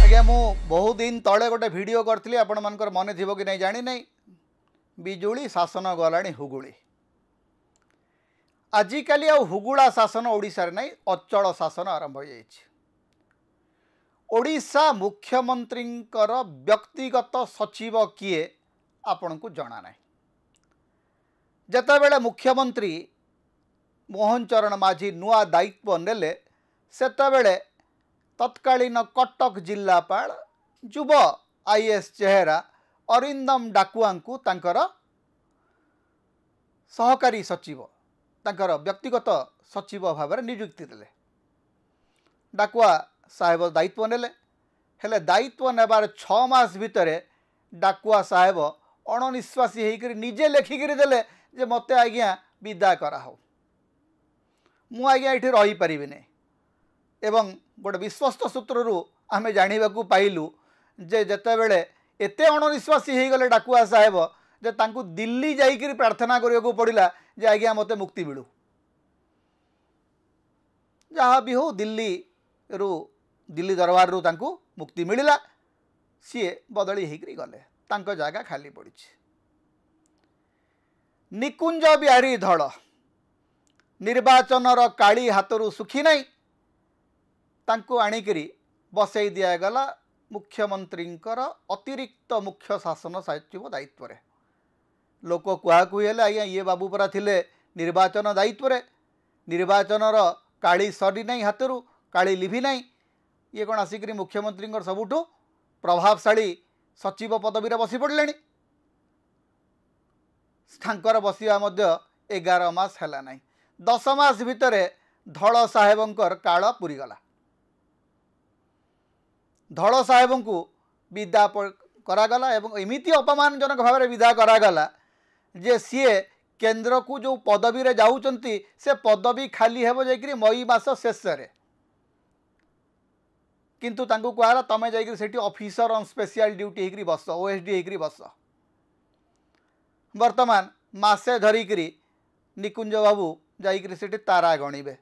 आज्ञा मु बहुत दिन तले गोटे वीडियो करथली आपण मानकर मने थिबो कि नहीं जानी नहीं बिजुली शासन गलाणी हुगुली आजिकाली आ हुगुला शासन ओडिशा रे नहीं अचल शासन आरंभ हो जाइछि। ओडिशा मुख्यमंत्री व्यक्तिगत सचिव किए आपण को जना ना जेतेबेले मुख्यमंत्री मोहन चरण माझी नुआ दायित्व नेले सेतेबेले तत्कालीन कटक जिल्लापाल युव आईएएस चेहरा अरिंदम डाकुआ को तांकर सहकारी सचिव तांकर व्यक्तिगत सचिव भाव में नियुक्ति देले। डाकुआ साहेब दायित्व नेले हेले दायित्व नेबार 6 मास भितर डाकुआ साहेब अणनिश्वासी होकर निजे लेखिकी देले जे मते आज्ञा विदा करा हो मु आज्ञा ये रही पारिबि नै एवं गोटे विश्वस्त सूत्रु आमे जानिबाकू पाइलु जे जेतेबेले एते अणनिश्वासी हो गले डाकुआ साहेब जे तांकू दिल्ली जाइकिरी प्रार्थना करियाकू पड़िला जे आज्ञा मते मुक्ति मिलू। जहाँ भी हो दिल्ली दरबार रू तांकू मुक्ति मिलला सी बदली होकर गले तांको जागा खाली पड़ी। निकुंज बिहारी धड़ निर्वाचन काली हाथरू सुखी नहीं तांकू आनिकरी बसई दिगला मुख्यमंत्री अतिरिक्त मुख्य शासन सचिव दायित्व रे। लोक कहले आज्ञा ये बाबू परा थिले निर्वाचन दायित्व रे निर्वाचन काली सरी नहीं हाथरू काली लिभि नहीं ये कौन आसिक मुख्यमंत्री सबुठ प्रभावशाली सचिव पदवी बसी पड़े तांकर बसिया 11 मास है ना 10 मास भितर धड़ साहेबंकर काल पूरीगला। धड़ साहेब को विदा करागला एवं एमिति अपमानजनक भाव में विदा करागला जे सीए केंद्र को जो पदवी रे जाउचंती से पदवी खाली हेबो जाइकरी मई मास शेष रे किंतु तांको कहला तमे जाइकरी सेठी ऑफिसर ऑन स्पेशल ड्यूटी हेकरी बस ओएसडी हेकरी बस। वर्तमान मासे धरिकरी निकुंज बाबू जाइकरी सेठी तारा गणिबे।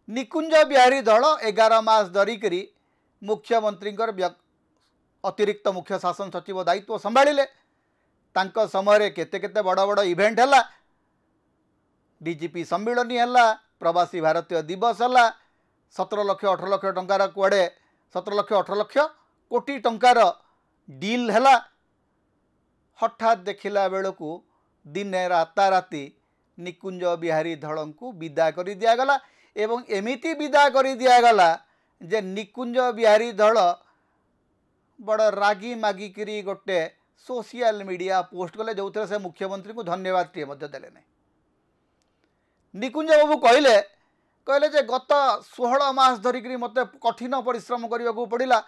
निकुंज बिहारी दल 11 मास धरिकरी मुख्यमंत्री अतिरिक्त मुख्य शासन सचिव दायित्व संभाଳିले। तांको समय केते केते बड़ बड़ इवेंट है डीजीपी सम्मिलनी है प्रवासी भारतीय दिवस है 17 लाख 18 लाख टंकार कुआड़े 17 लाख 18 लाख कोटी टंकार डील है। हठात देखला बेलू दिने राताराति निकुंज बिहारी धड़ को विदा कर दिगला एवं एमिति विदा कर दिगला जे निकुंज बिहारी धड़ बड़ रागी मागिकी गोटे सोशल मीडिया पोस्ट कले जो थे से मुख्यमंत्री को धन्यवाद टे देले नहीं। निकुंज बाबू कहले जे गत 16 मास धरिक मत कठिन परिश्रम करने को पड़ा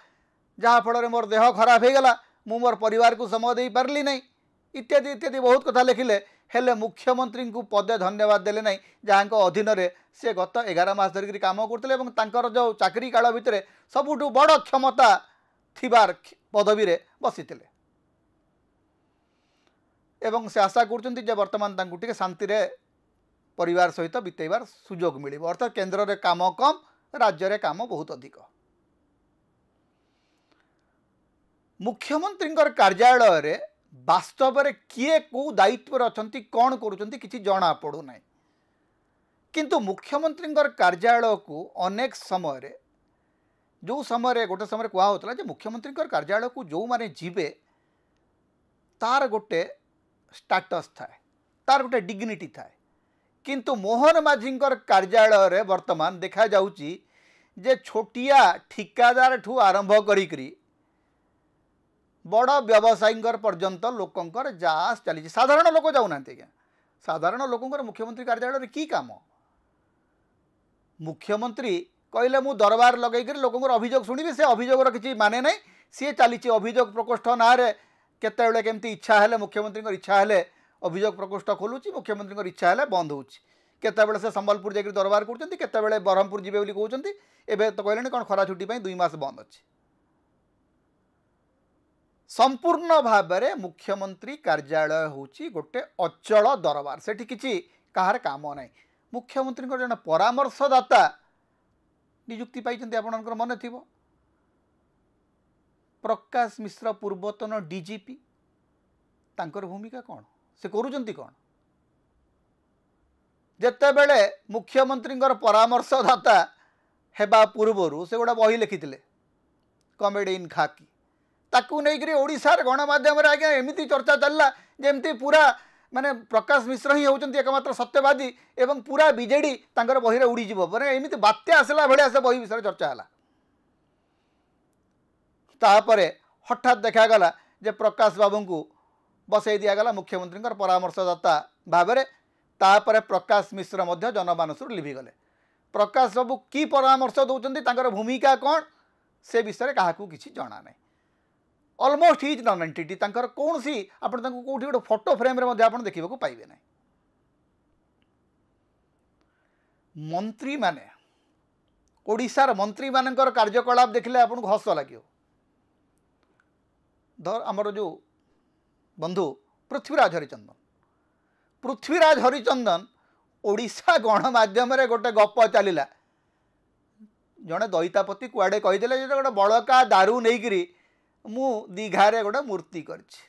जहाँफल मोर देह खराब हो गला मु मोर परिवार को समय दे पारली नहीं इत्यादि इत्यादि बहुत कथा लिखिले हेले मुख्यमंत्री को पदे धन्यवाद देले नहीं जहाँ अधीन से गत 11 मास धरिक काम करते जो चाकरी काल भितर सबुठ बड़ क्षमता थिबार पदवी रे बसीथिले एवं से आशा कर वर्तमान टे शांति रे परिवार सहित बितेबार सुजोग मिल अर्थात केन्द्र रे काम कम राज्य रे काम बहुत अधिक। मुख्यमंत्री कार्यालय रे वास्तव रे किए को दायित्व अच्छा कौन करुँच कि जना पड़ूना किंतु मुख्यमंत्री कार्यालय को अनेक समय जो समय गोटे समय कहला मुख्यमंत्री कार्यालय को जो माने जीवे तार गोटे स्टाटस थाए तार गोटे डिग्निटी थाए किंतु मोहन माझी कार्यालय रे वर्तमान देखा जाउची जे छोटिया ठिकादार ठू आरंभ करी बड़ व्यवसायी पर्यंत लोकंकर जास चली साधारण लोक जाऊना साधारण लोकंकर मुख्यमंत्री कार्यालय रे की काम मुख्यमंत्री कहले मु दरबार लगेकर लोकंकर अभियोग शुणिबे से अभियोगर किसी माने नहीं सी चली अभियोग प्रकोष्ठ ना केतबेले केमती इच्छा है मुख्यमंत्री इच्छा है अभियोग प्रकोष्ठ खोलुची मुख्यमंत्री इच्छा है बंद होची केतबेले से संबलपुर जाकर दरबार करछंती केतबेले ब्रह्मपुर जीवे बोली कहउछंती एबे तो कहलेनी कोन खरा छुट्टी पई 2 मास बंद अछि। संपूर्ण भाव में मुख्यमंत्री कार्यालय होची गोटे अचल दरबार सेठी किछि कहार काम नहीं मुख्यमंत्री जन परामर्शदाता नियुक्ति पाई आपंकर मन थी प्रकाश मिश्र पूर्वतन डीजीपी तांकर भूमिका कौन से करूचंती कौन जेते बेले मुख्यमंत्री परामर्शदाता हेबा पूर्वर से गोटे बही लिखी कॉमेडी इन खाकी ताकू नहीं ओडिशार गणमाध्यम आज्ञा एमती चर्चा चलला जमती पूरा माने प्रकाश मिश्र ही होउचंती एकमात्र सत्यवादी एवं पूरा बीजेडी तांकर बही उड़ी जीव माने एमती बात्या आसला भले से बही विषय चर्चा है तापरे हठात देखागला जे प्रकाश बाबू को बसई दिगला मुख्यमंत्री परामर्शदाता भाव में तापरे प्रकाश मिश्र मध्य जनमानस लिभिगले प्रकाश बाबू की परामर्श दौरान तांकर भूमिका कौन से विषय क्या किसी जना ना ऑलमोस्ट हिज नॉन एंटिटी तांकर कौन सी आपण तांको कोठी गोटे फोटो फ्रेम रे मध्ये आपण देखिबा को पाइबे नै मंत्री माने ओडिशार मंत्री मानकर कार्यकलाप देखले आपण हस लागियो धर हमर जो बंधु पृथ्वीराज हरिचंदन ओडिशा गणमाध्यम रे गोटे गप चलिला जड़े दईतापति कुआडे कहीदेले जे गोटे बड़का दारू नहीं मु दीघारे गोटे मूर्ति करछि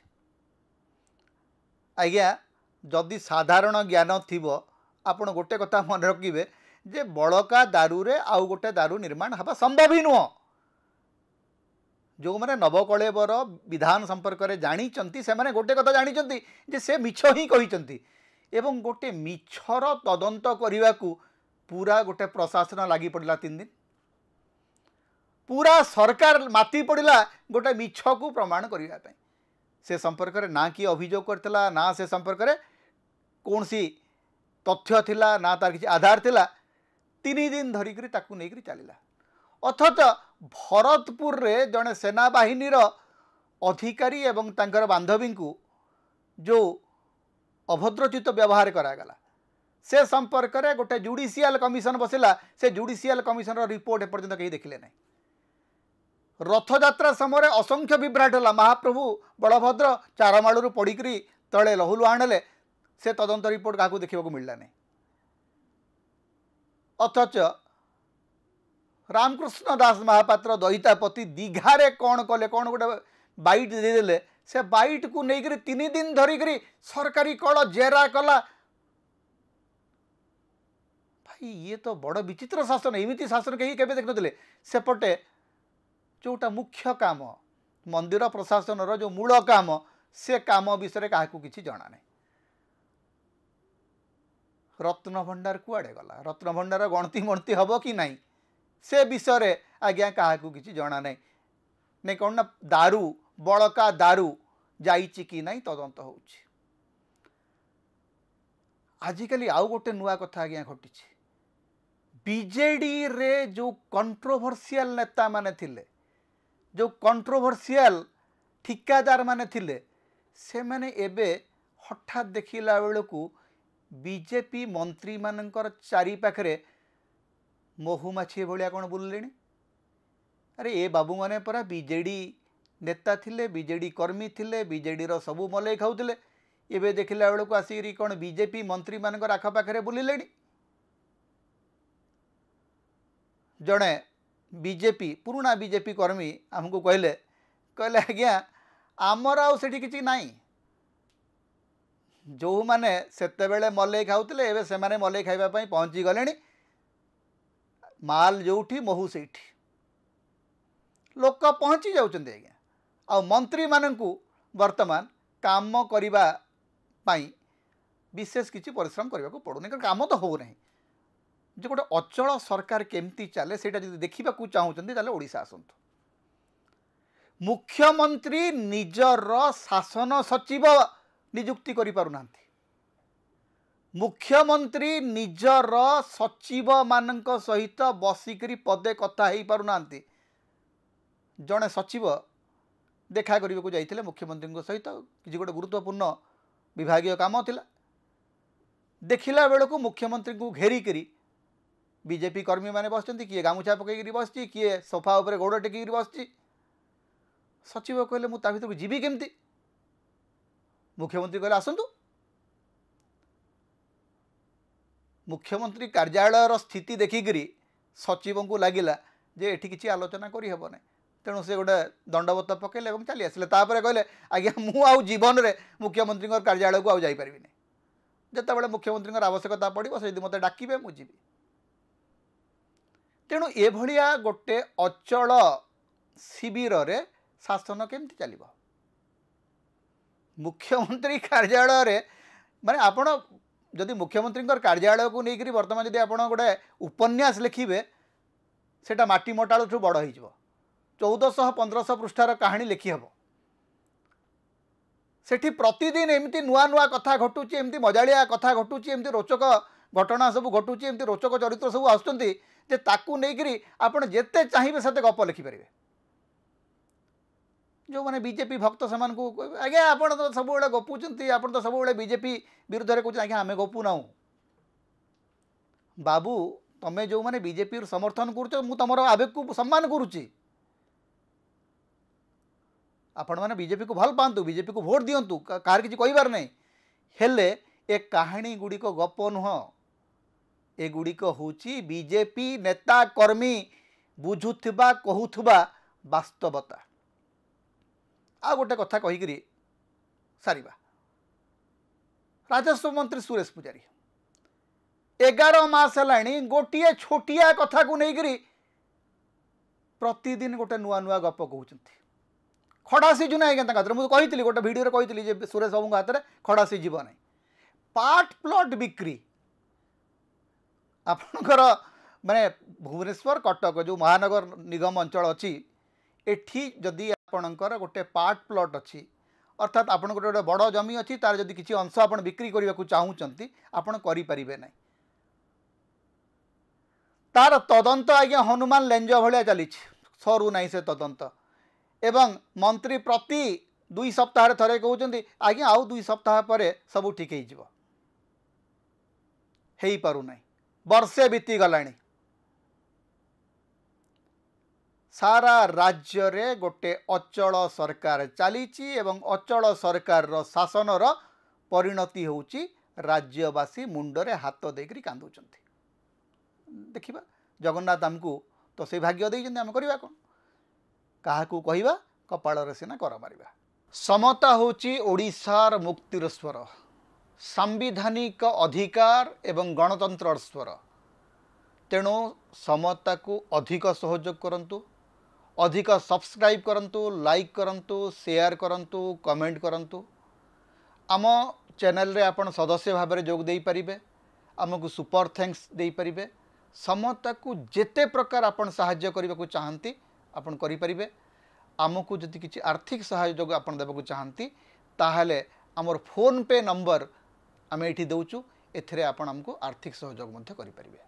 आज्ञा जदि साधारण ज्ञान थिबो आपण गोटे कथा मन रखिबे जे बड़का दारू रे आउ गोटे दारू निर्माण हवा संभव ही नुह जो मैंने नवकलेवर विधान संपर्क में जानी से मैंने गोटे कथा जानी जे से मिछ ही कही एवं गोटे मिछर तदंत करने को पूरा गोटे प्रशासन लगी पड़ा 3 दिन पूरा सरकार माती पड़ा गोटे मिछ को प्रमाण करने से संपर्क में ना किए अभियोग करता ना से संपर्क में कौन सी तथ्य थिला ना तार किसी आधार थिला 3 दिन धरिक नहीं चलला अथच भरतपुर रे जड़े सेनाबाहिनी अधिकारी एवं तांकर बांधवी को जो अभद्रचित व्यवहार करागला से संपर्क में गोटे जुडिशियल कमिशन बसला से जुडिशियल कमिशन रिपोर्ट एपर्यंत कहीं देखिले नहीं रथयात्रा समय असंख्य विभ्राट है महाप्रभु बलभद्र चारमाड़ू पड़िकी तले लहुलुहाण हेले से तदंत रिपोर्ट क्या देखा मिलला नहीं अथच रामकृष्ण दास महापात्र दईतापति दीघारे कौन कले कौन गोटे बाइट देदेले से बाइट को लेकर 3 दिन धरिक सरकारी कल जेरा कला भाई ये तो बड़ विचित्र शासन एमती शासन कहीं केबे देख नथिले सेपटे जोटा मुख्य काम मंदिर प्रशासन रो जो मूल काम से काम विषय क्या किसी जना नहीं रत्न भंडार कुआड़े गला रत्न भंडार गणती मणती हम कि नहीं से विषय आज्ञा क्या किसी जना नहीं नहीं कौन ना दारू बड़का दारू जाइछि कि नहीं तदंत हो आजिकली आउ गोटे नुआ कथा आज्ञा घटी बीजेडी रे जो कंट्रोवर्शियल नेता माने थिले जो कंट्रोवर्शियल ठिकादार माने थिले से माने एबे हठात देखिला बेलू बीजेपी मंत्री मानकर चारि पाखरे महुमाछी भाया कौन बुलले अरे ए बाबू माने परा बीजेडी नेता थिले बीजेडी कर्मी थिले बीजेडी रो सबू मलई खाऊले एबे देखिला बेलू आसिक कौन बीजेपी मंत्री मानकर आखपाखे बुलिले जड़े बीजेपी पुराना बीजेपी कर्मी आमको कहले कहले आज्ञा आमर आउ सेठी किछि नाई जो माने सेते बेले मलई खाऊले एबे से माने मलई खाइबा पई पहुंची गलेनी माल जोठी महू सेठी लोक पहुंची जाउचंदे आज्ञा आ मंत्री माननकू वर्तमान काम करिबा पई विशेष किछि परिश्रम करबा को पड़ुनी काम तो हो नहीं जो गोटे अचल सरकार केमती चले से देखा चाहते ओडिशा आसतु मुख्यमंत्री निजर शासन सचिव नियुक्ति करि पारुना मुख्यमंत्री निजर सचिव मान सहित बसिक पदे कथा हो पारुना जड़े सचिव देखा करने को जाइए मुख्यमंत्री सहित किसी गोटे गुरुत्वपूर्ण विभाग काम थिला देखिला बेलू मुख्यमंत्री को घेरिकी बीजेपी कर्मी माने बस किए गामुछा पकईकरी बस किए सोफा उपर गोड़ टेकिक बस सचिव कहले मु ता भीतर जीवी केमती मुख्यमंत्री कहले आसंतु मुख्यमंत्री कार्यालय स्थिति देखिकी सचिव को लगिला जे एठी किसी आलोचना करी हेबो नै तेणु से गोटे दंडवत पकेले और चली आसिले तापर कहले आज्ञा मु आउ जीवन रे मुख्यमंत्री कार्यालय को आउ जाई परिबिनी जेतेबेले मुख्यमंत्री आवश्यकता पड़ो से मत डाकिबे मु जीवी तेणु एभलिया गोटे अचल शिविर रे शासन केमती चलिबो मुख्यमंत्री कार्यालय रे माने आपण जदि मुख्यमंत्री कार्यालय को लेकर बर्तमान जदि आप गोटे उपन्यास लिखिबे सेटा माटी मोटाल ठू बड़ हो 1400-1500 पृष्ठार कहानी लिखि हेब सेठी प्रतिदिन एमती नुआ नुआ कथा घटुची एमती मजालिया कथा घटुची एमती रोचक घटना सब घटुची एमती रोचक चरित्र सब आसुचंती जे ताकू नेकरी आपण जेते चाहिए सेते गप लिखिपारे जो मैंने बीजेपी भक्त से आज्ञा आप तो सब गपुंट आप तो सब बीजेपी विरुद्ध में कहते आज्ञा आम गपु ना बाबू तुम्हें जो मैंने बीजेपी समर्थन कर तुम आवेग को सम्मान करुच्ची आपण मैंने बीजेपी को भल पातु बीजेपी को भोट दिंतु कहार किसी कहार नहीं हेले ए कहानी गुड़िक गप नुह एगुड़िक हूँ बीजेपी नेता कर्मी बुझुवा कहूथुबा वास्तवता आ गोटे कथा कहीकि सारिबा राजस्व मंत्री सुरेश पुजारी 11 मास है गोटे छोटिया कथा को लेकर प्रतिदिन गोटे नुआ नुआ गप कहते खड़ा सीझु ना आज्ञा मुझे कही गोटे भिडियो कही सुरेश बाबू हाथ में खड़ा सीझब ना पार्ट प्लॉट बिक्री आपणकर माने भुवनेश्वर कटक जो महानगर निगम अंचल अच्छी एठी जदि आपणकर गोटे पार्ट प्लॉट अच्छी अर्थात आपण गोटे बड़ जमी अच्छी तार जदि किसी अंश आप बिक्री करने को चाहूँगी आपण करें ना तार तदंत आज्ञा हनुमान लेंज भाया चली सरू ना से तदंत एवं मंत्री प्रति 2 सप्ताह थरे कहते आज्ञा आउ 2 सप्ताह पर सब ठीक हो पारु ना वर्षे बीती गलानी सारा राज्य रे गोटे अचल सरकार चली अचल सरकार रो शासन रो परिणति होउची राज्यवासी मुंडरे हाथ देकरी कांदुचंती देखिबा जगन्नाथ आमको तो से भाग्य देइछन हम करबा कोन काहाकू कहिबा कपाल रे सिना कर मारिबा समता होउची ओडिशार मुक्तिर स्वर सांविधानिक अधिकार एवं गणतंत्र स्वर तेणु समता को अधिक सहयोग करंतु अधिक सब्सक्राइब करंतु लाइक करंतु शेयर करंतु कमेंट करंतु आम चैनल रे आपण सदस्य भाव में जोग दे पारिबे आमको सुपर थैंक्स दे पारिबे समता को जेते प्रकार आपण सहाय्य करबा को चाहंती आपण करि पारिबे आमको जदि किछि आर्थिक सहायता आपण देबा को चाहंती ताहाले हमर फोन पे नंबर आम ये दौचु एथिरे आपण हमको आर्थिक सहयोग मध्य करि पारिबे।